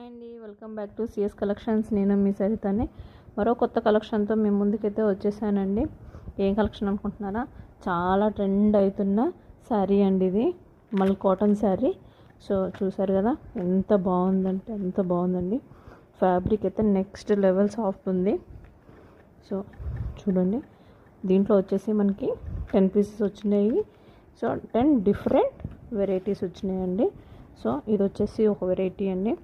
Hi అండి, welcome back to CS collections. నేను మీ సరితని మరో కొత్త కలెక్షన్తో మేము ముందుకైతే వచ్చేసానండి. ఏం కలెక్షన్ అనుకుంటున్నారా? చాలా ట్రెండ్ అవుతున్న శారీ అండి ఇది, మల్ కాటన్ శారీ. సో చూసారు కదా ఎంత బాగుందంటే ఎంత బాగుందండి. ఫ్యాబ్రిక్ అయితే నెక్స్ట్ లెవెల్ సాఫ్ట్ ఉంది. సో చూడండి, దీంట్లో వచ్చేసి మనకి 10 పీసెస్ వచ్చినాయి. సో 10 డిఫరెంట్ వెరైటీస్ వచ్చినాయండి. సో ఇది వచ్చేసి ఒక వెరైటీ అండి.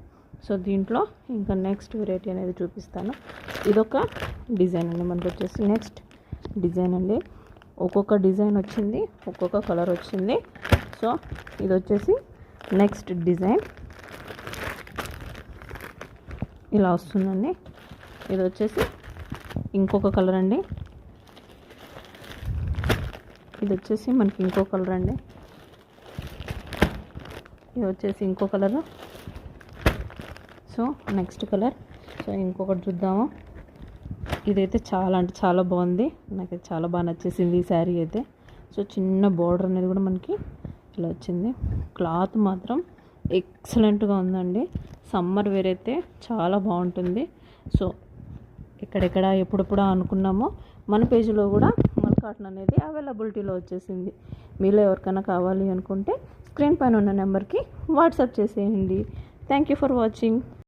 సో దీంట్లో ఇంకా నెక్స్ట్ వెరైటీ అనేది చూపిస్తాను. ఇదొక డిజైన్ అండి. మనకు వచ్చేసి నెక్స్ట్ డిజైన్ అండి. ఒక్కొక్క డిజైన్ వచ్చింది, ఒక్కొక్క కలర్ వచ్చింది. సో ఇది వచ్చేసి నెక్స్ట్ డిజైన్ ఇలా వస్తుందండి. ఇది వచ్చేసి ఇంకొక కలర్ అండి. ఇది వచ్చేసి మనకి ఇంకో కలర్ అండి. ఇది వచ్చేసి ఇంకో colour. So next colour. So ఇంకొకటి చూద్దాము. ఇదైతే చాలా అంటే చాలా బాగుంది, నాకైతే చాలా బాగా నచ్చేసింది ఈ శారీ అయితే. సో చిన్న బార్డర్ అనేది కూడా మనకి ఇలా వచ్చింది. క్లాత్ మాత్రం ఎక్సలెంట్గా ఉందండి. సమ్మర్ వేర్ అయితే చాలా బాగుంటుంది. సో ఎక్కడెక్కడ ఎప్పుడెప్పుడు అనుకున్నామో మన పేజీలో కూడా మల్ కాటన్ అనేది అవైలబిలిటీలో వచ్చేసింది. మీలో ఎవరికైనా కావాలి అనుకుంటే స్క్రీన్ పైన ఉన్న నెంబర్కి వాట్సాప్ చేసేయండి. Thank you for watching.